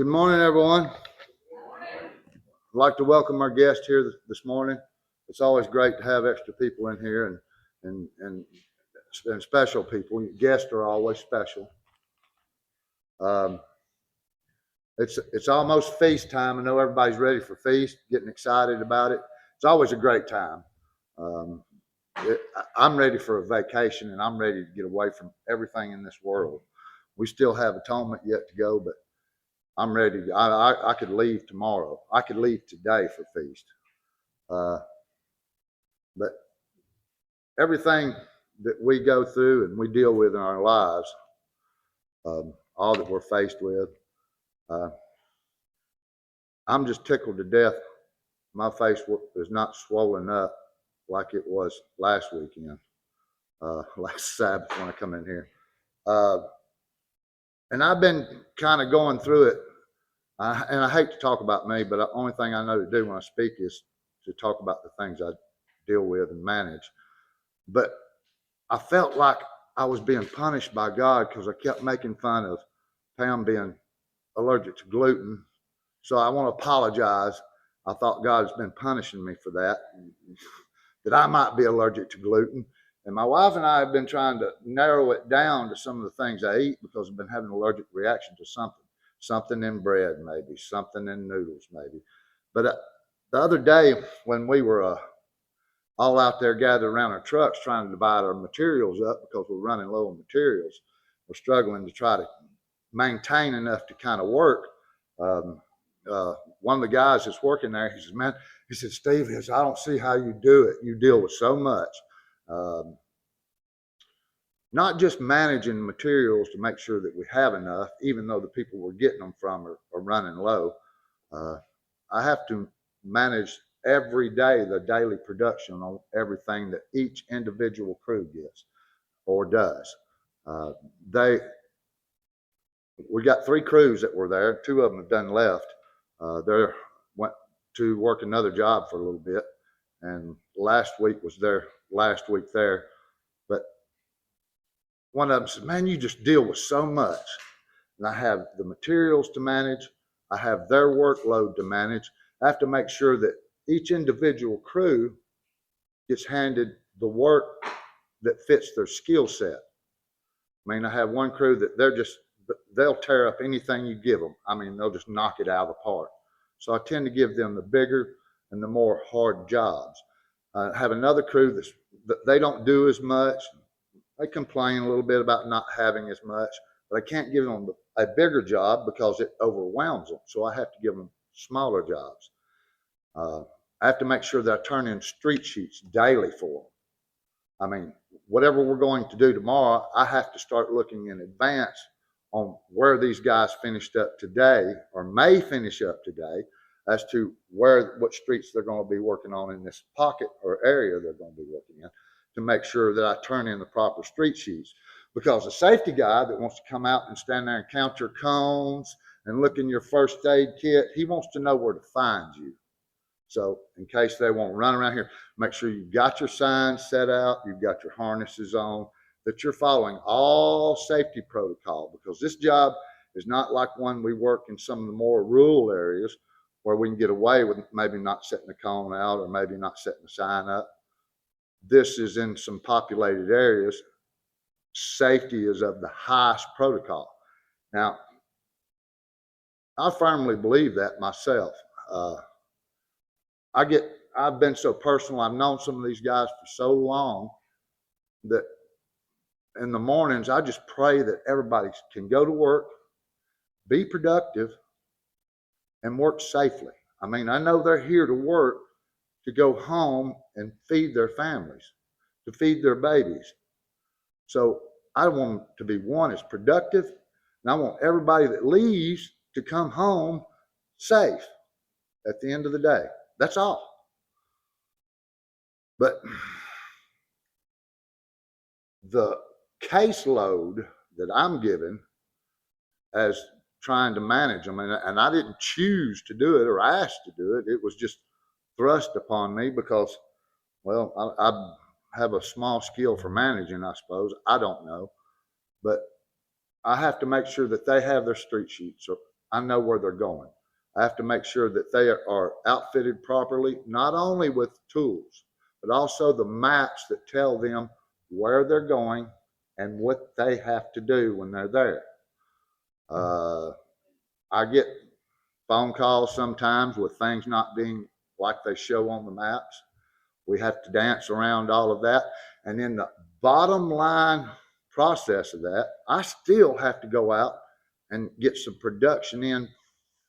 Good morning, everyone. I'd like to welcome our guest here this morning. It's always great to have extra people in here and special people. Guests are always special. Um, it's almost feast time. I know everybody's ready for feast, getting excited about it. It's always a great time. Um, I'm ready for a vacation, and I'm ready to get away from everything in this world. We still have atonement yet to go, but I'm ready. I could leave tomorrow. I could leave today for feast. But everything that we go through and we deal with in our lives, all that we're faced with, uh, I'm just tickled to death. My face is not swollen up like it was last weekend, last Sabbath when I come in here. And I've been kind of going through it. And I hate to talk about me, but the only thing I know to do when I speak is to talk about the things I deal with and manage. But I felt like I was being punished by God because I kept making fun of Pam being allergic to gluten. So I want to apologize. I thought God's been punishing me for that I might be allergic to gluten. And my wife and I have been trying to narrow it down to some of the things I eat because I've been having an allergic reaction to something in bread, maybe something in noodles, maybe. But the other day when we were all out there gathered around our trucks trying to divide our materials up because we're running low on materials, we're struggling to try to maintain enough to kind of work. One of the guys that's working there, he says, man, he said, Steve, I don't see how you do it. You deal with so much. Not just managing materials to make sure that we have enough, even though the people we're getting them from are running low. I have to manage every day the daily production on everything that each individual crew gets or does. We got 3 crews that were there. 2 of them have done left. They went to work another job for a little bit, and last week was their last week there. But one of them said, man, you just deal with so much. And I have the materials to manage. I have their workload to manage. I have to make sure that each individual crew gets handed the work that fits their skill set. I mean, I have one crew that they'll tear up anything you give them. I mean, they'll just knock it out of the park. So I tend to give them the bigger and the more hard jobs. I have another crew they don't do as much. They complain a little bit about not having as much, but I can't give them a bigger job because it overwhelms them. So I have to give them smaller jobs. I have to make sure that I turn in street sheets daily for them. I mean, whatever we're going to do tomorrow, I have to start looking in advance on where these guys finished up today or may finish up today as to what streets they're going to be working on in this pocket or area they're going to be working in, to make sure that I turn in the proper street sheets. Because a safety guy that wants to come out and stand there and count your cones and look in your first aid kit, he wants to know where to find you. So in case they won't run around here, make sure you've got your signs set out, you've got your harnesses on, that you're following all safety protocol, because this job is not like one we work in some of the more rural areas where we can get away with maybe not setting the cone out or maybe not setting the sign up. This is in some populated areas. Safety is of the highest protocol. Now, I firmly believe that myself. I've been so personal. I've known some of these guys for so long that in the mornings, I just pray that everybody can go to work, be productive, and work safely. I mean, I know they're here to work, to go home and feed their families, to feed their babies. So I want them to be, one, as productive, and I want everybody that leaves to come home safe at the end of the day. That's all. But the caseload that I'm given as trying to manage them, and I didn't choose to do it or ask to do it. It was just thrust upon me because, well, I have a small skill for managing, I suppose. I don't know. But I have to make sure that they have their street sheets I know where they're going. I have to make sure that they are outfitted properly, not only with tools, but also the maps that tell them where they're going and what they have to do when they're there. I get phone calls sometimes with things not being like they show on the maps. We have to dance around all of that. And in the bottom line process of that, I still have to go out and get some production in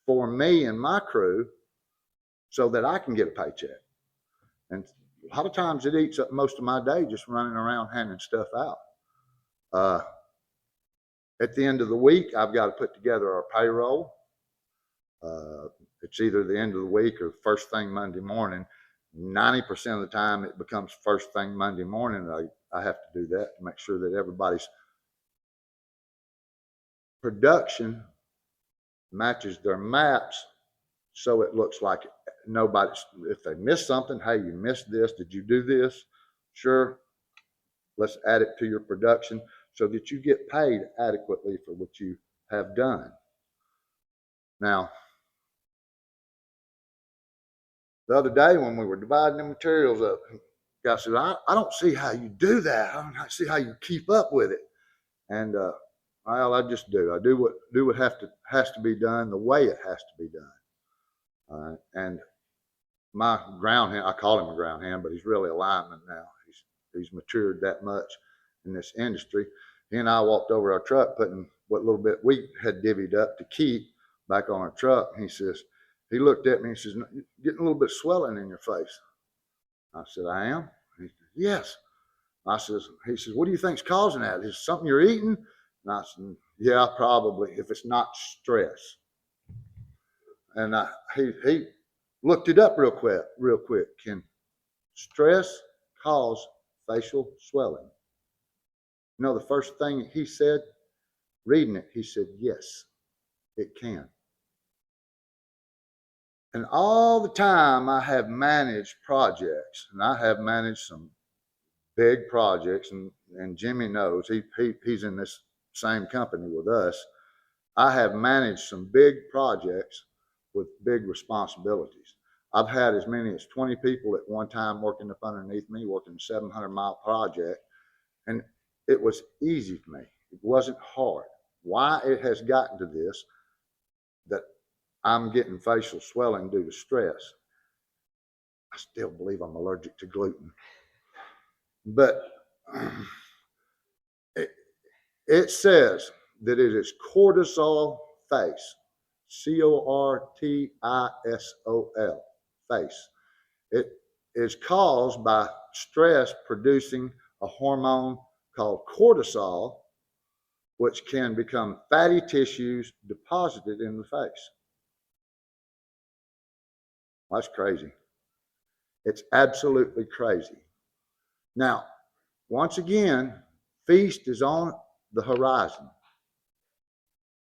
for me and my crew so that I can get a paycheck. And a lot of times it eats up most of my day just running around handing stuff out. At the end of the week, I've got to put together our payroll. It's either the end of the week or first thing Monday morning. 90% of the time it becomes first thing Monday morning. I have to do that to make sure that everybody's production matches their maps so it looks like nobody's, if they miss something, hey, you missed this, did you do this? Sure, let's add it to your production so that you get paid adequately for what you have done. Now, the other day when we were dividing the materials up, guy said, I don't see how you do that. I don't see how you keep up with it. And well, I just do. I do what has to be done the way it has to be done. And my ground hand, I call him a ground hand, but he's really a lineman now. He's matured that much in this industry. He and I walked over our truck, putting what little bit we had divvied up to keep back on our truck. And he looked at me and says, "You're getting a little bit of swelling in your face." I said, "I am?" He said, "Yes." He says, "What do you think's causing that? Is it something you're eating?" And I said, "Yeah, probably, if it's not stress." And he looked it up real quick. Can stress cause facial swelling? You know, the first thing he said, reading it, he said, yes, it can. And all the time I have managed projects, and I have managed some big projects, and Jimmy knows, he's in this same company with us. I have managed some big projects with big responsibilities. I've had as many as 20 people at one time working up underneath me, working a 700-mile project, and it was easy for me. It wasn't hard. Why it has gotten to this, that I'm getting facial swelling due to stress, I still believe I'm allergic to gluten. But it says that it is cortisol face, cortisol, face. It is caused by stress producing a hormone called cortisol, which can become fatty tissues deposited in the face. That's crazy. It's absolutely crazy. Now, once again, feast is on the horizon.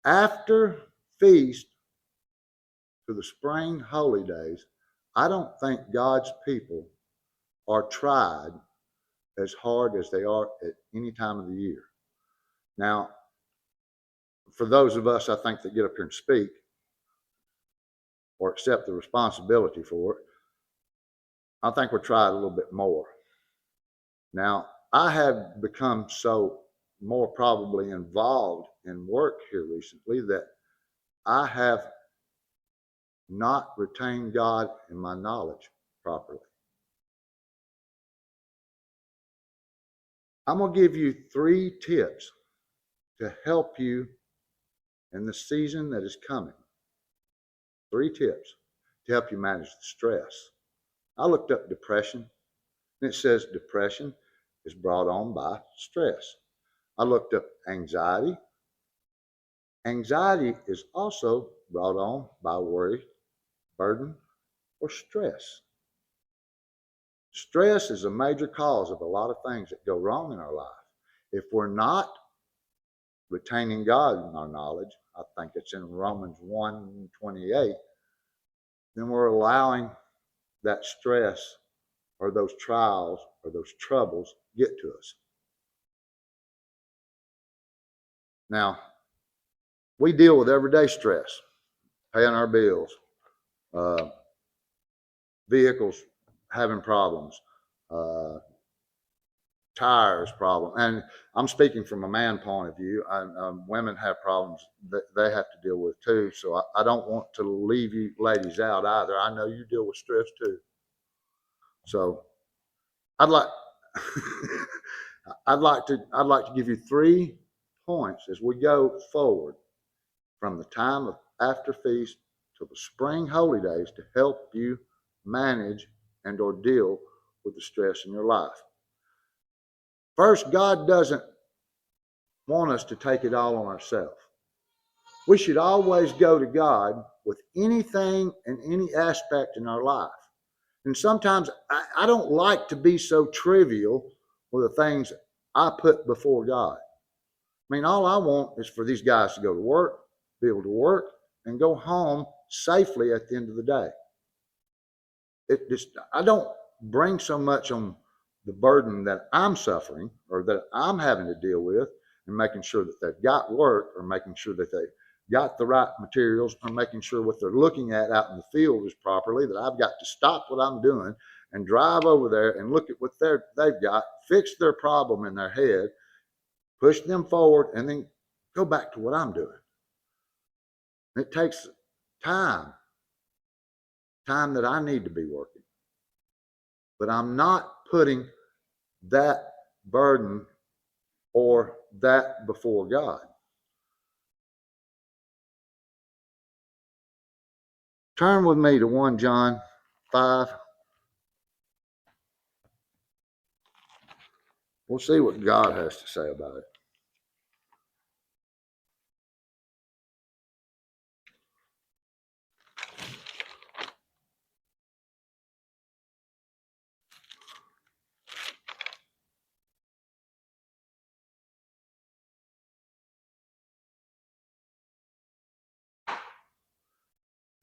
After feast to the spring holy days, I don't think God's people are tried as hard as they are at any time of the year. Now, for those of us, I think, that get up here and speak or accept the responsibility for it, I think we're tried a little bit more. Now, I have become so more probably involved in work here recently that I have not retained God in my knowledge properly. I'm going to give you 3 tips to help you in the season that is coming. 3 tips to help you manage the stress. I looked up depression, and it says depression is brought on by stress. I looked up anxiety. Anxiety is also brought on by worry, burden, or stress. Stress is a major cause of a lot of things that go wrong in our life. If we're not retaining God in our knowledge, I think it's in Romans 1:28, then we're allowing that stress or those trials or those troubles get to us. Now, we deal with everyday stress. paying our bills, uh, vehicles having problems, uh, tires problem. And I'm speaking from a man point of view. Women have problems that they have to deal with too. So I don't want to leave you ladies out either. I know you deal with stress too. So I'd like I'd like to give you 3 points as we go forward from the time of after feast to the spring holy days to help you manage and or deal with the stress in your life. First, God doesn't want us to take it all on ourselves. We should always go to God with anything and any aspect in our life. And sometimes I don't like to be so trivial with the things I put before God. I mean, all I want is for these guys to go to work, be able to work, and go home safely at the end of the day. I don't bring so much on the burden that I'm suffering or that I'm having to deal with and making sure that they've got work or making sure that they got the right materials or making sure what they're looking at out in the field is properly, that I've got to stop what I'm doing and drive over there and look at what they've got, fix their problem in their head, push them forward, and then go back to what I'm doing. It takes time that I need to be working. But I'm not putting that burden or that before God. Turn with me to 1 John 5. We'll see what God has to say about it.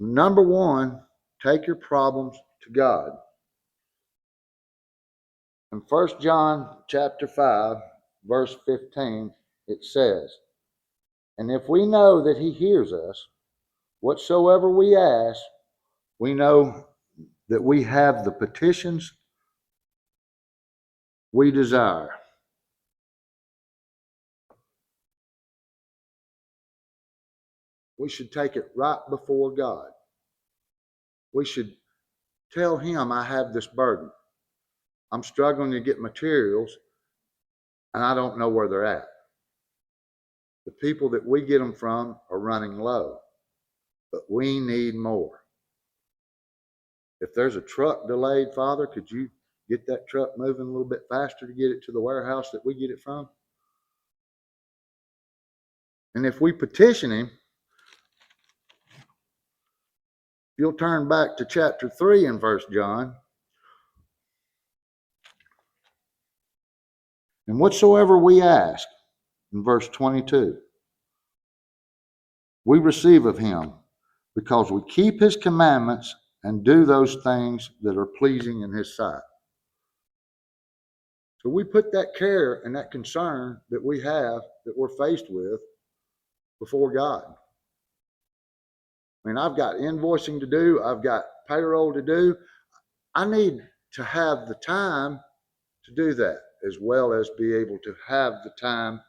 Number 1, take your problems to God. In 1 John chapter 5, verse 15, it says, "And if we know that he hears us, whatsoever we ask, we know that we have the petitions we desire." We should take it right before God. We should tell him, I have this burden. I'm struggling to get materials and I don't know where they're at. The people that we get them from are running low, but we need more. If there's a truck delayed, Father, could you get that truck moving a little bit faster to get it to the warehouse that we get it from? And if we petition him, if you'll turn back to chapter 3 in 1 John, and whatsoever we ask, in verse 22, we receive of him because we keep his commandments and do those things that are pleasing in his sight. So we put that care and that concern that we have, that we're faced with, before God. I mean, I've got invoicing to do. I've got payroll to do. I need to have the time to do that, as well as be able to have the time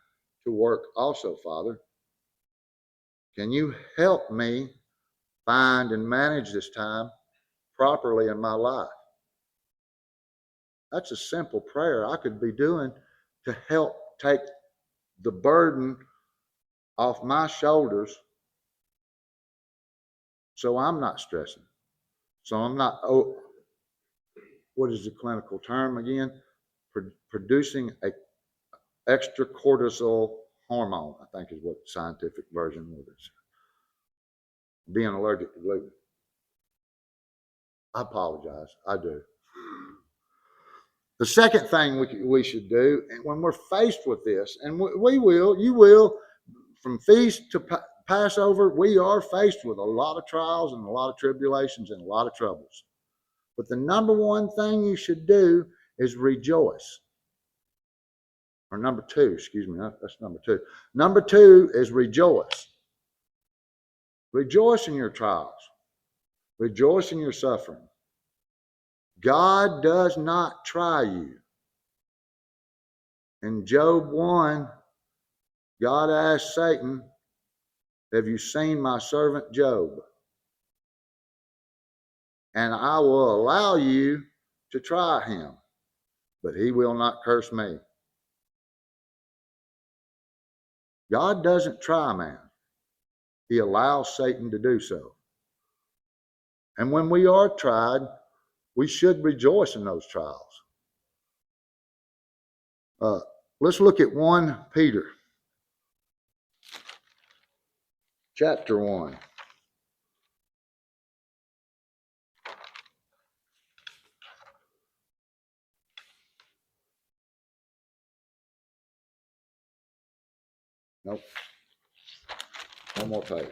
to work also, Father. Can you help me find and manage this time properly in my life? That's a simple prayer I could be doing to help take the burden off my shoulders so I'm not stressing. So I'm not, what is the clinical term again? Producing a extra cortisol hormone, I think is what the scientific version of it is. Being allergic to gluten. I apologize. I do. The second thing we should do, and when we're faced with this, and you will, from feast to Passover, we are faced with a lot of trials and a lot of tribulations and a lot of troubles. But the number one thing you should do is rejoice. Or number 2, excuse me, that's number 2. Number 2 is rejoice. Rejoice in your trials. Rejoice in your suffering. God does not try you. In Job 1, God asked Satan, have you seen my servant Job? And I will allow you to try him, but he will not curse me. God doesn't try man. He allows Satan to do so. And when we are tried, we should rejoice in those trials. Let's look at 1 Peter chapter 1. Nope. One more page.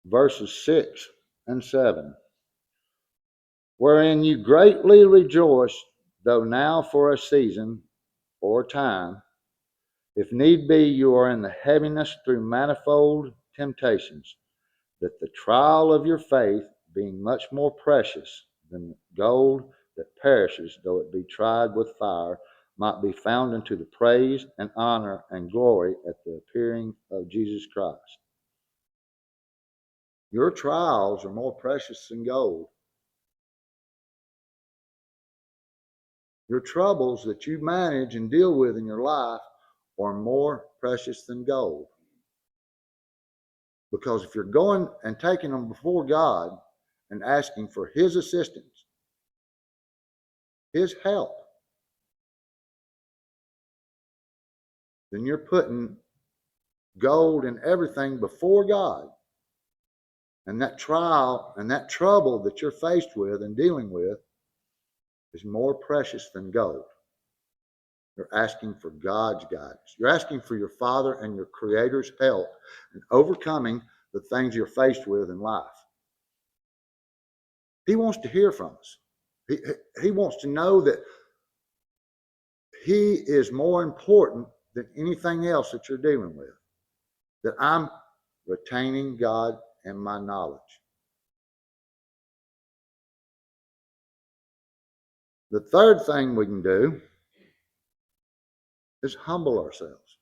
Verses 6 and 7. Wherein you greatly rejoice, though now for a season or time, if need be, you are in the heaviness through manifold temptations, that the trial of your faith, being much more precious than gold that perishes, though it be tried with fire, might be found unto the praise and honor and glory at the appearing of Jesus Christ. Your trials are more precious than gold. Your troubles that you manage and deal with in your life are more precious than gold. Because if you're going and taking them before God and asking for His assistance, His help, then you're putting gold and everything before God. And that trial and that trouble that you're faced with and dealing with is more precious than gold. You're asking for God's guidance. You're asking for your Father and your Creator's help in overcoming the things you're faced with in life. He wants to hear from us. He wants to know that He is more important than anything else that you're dealing with. That I'm retaining God and my knowledge. The third thing we can do is humble ourselves.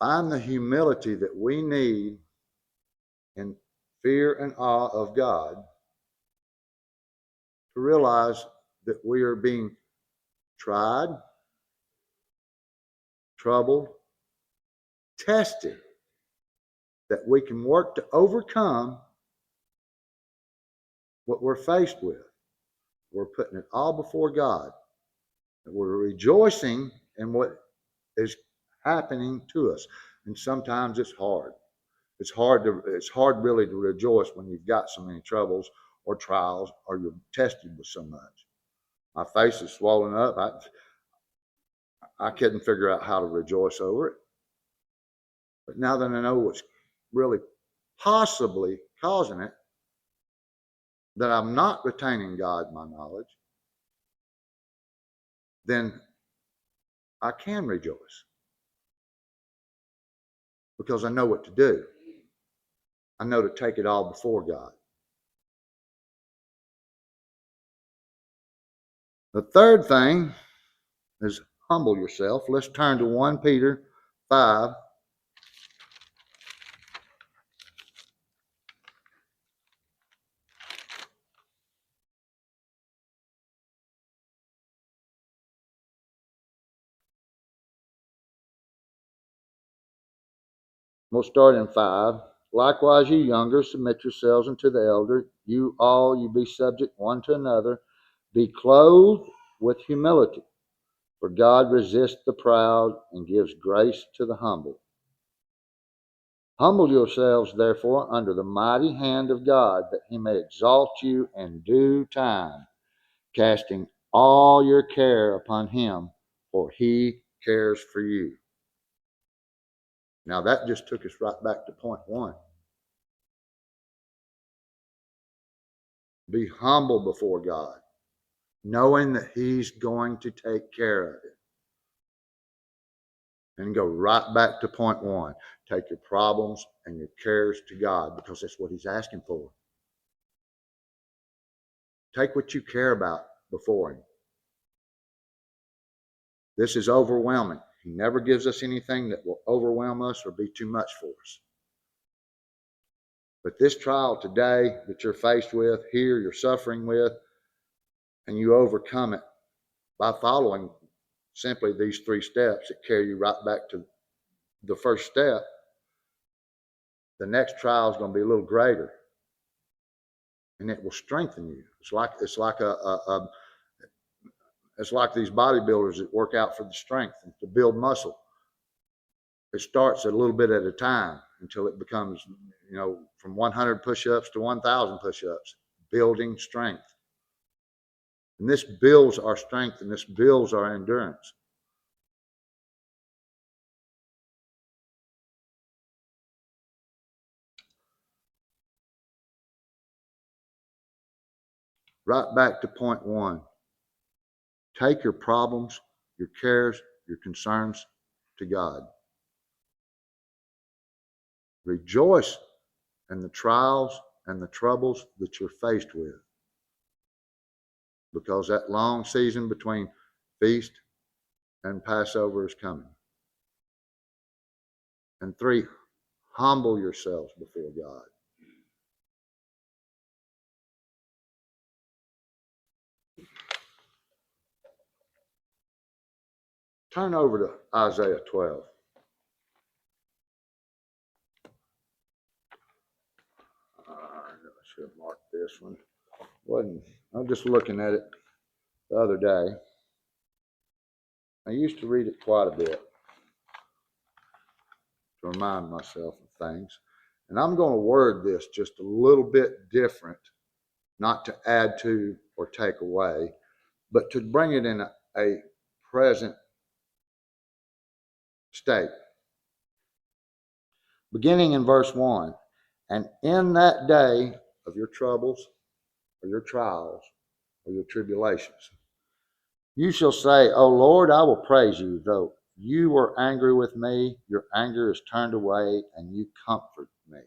Find the humility that we need in fear and awe of God to realize that we are being tried, troubled, tested, that we can work to overcome what we're faced with. We're putting it all before God. We're rejoicing in what is happening to us. And sometimes it's hard. It's hard really to rejoice when you've got so many troubles or trials or you're tested with so much. My face is swollen up. I couldn't figure out how to rejoice over it. But now that I know what's really possibly causing it, that I'm not retaining God, my knowledge, then I can rejoice because I know what to do. I know to take it all before God. The third thing is humble yourself. Let's turn to 1 Peter 5. We'll start in 5. Likewise, you younger, submit yourselves unto the elder. You all, you be subject one to another. Be clothed with humility. For God resists the proud and gives grace to the humble. Humble yourselves, therefore, under the mighty hand of God, that He may exalt you in due time, casting all your care upon Him, for He cares for you. Now that just took us right back to point 1. Be humble before God, knowing that He's going to take care of it. And go right back to point one. Take your problems and your cares to God, because that's what He's asking for. Take what you care about before Him. This is overwhelming. He never gives us anything that will overwhelm us or be too much for us. But this trial today that you're faced with, here you're suffering with, and you overcome it by following simply these 3 steps that carry you right back to the first step. The next trial is going to be a little greater, and it will strengthen you. It's like these bodybuilders that work out for the strength and to build muscle. It starts a little bit at a time until it becomes, from 100 push-ups to 1,000 push-ups, building strength. And this builds our strength, and this builds our endurance. Right back to point one. Take your problems, your cares, your concerns to God. Rejoice in the trials and the troubles that you're faced with, because that long season between feast and Passover is coming. And 3, humble yourselves before God. Turn over to Isaiah 12. I should have marked this one. I'm just looking at it the other day. I used to read it quite a bit to remind myself of things. And I'm going to word this just a little bit different, not to add to or take away, but to bring it in a present state. Beginning in verse 1, and in that day of your troubles or your trials or your tribulations, you shall say, O Lord, I will praise you, though you were angry with me, your anger is turned away, and you comfort me.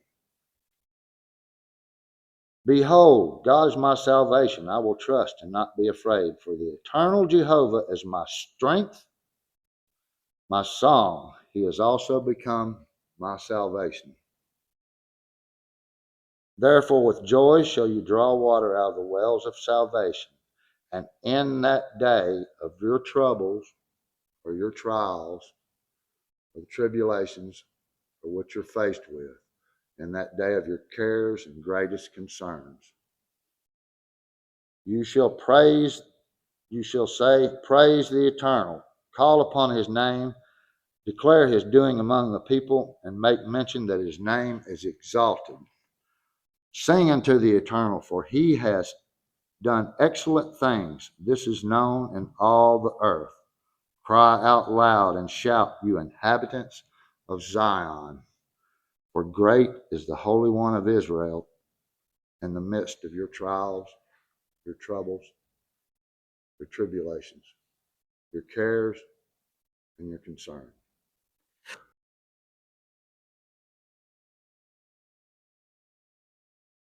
Behold, God is my salvation. I will trust and not be afraid, for the eternal Jehovah is my strength, my song. He has also become my salvation. Therefore, with joy shall you draw water out of the wells of salvation. And in that day of your troubles or your trials or tribulations or what you're faced with, in that day of your cares and greatest concerns, you shall say, praise the Eternal, call upon His name, declare His doing among the people, and make mention that His name is exalted. Sing unto the Eternal, for He has done excellent things. This is known in all the earth. Cry out loud and shout, you inhabitants of Zion, for great is the Holy One of Israel in the midst of your trials, your troubles, your tribulations, your cares, and your concerns.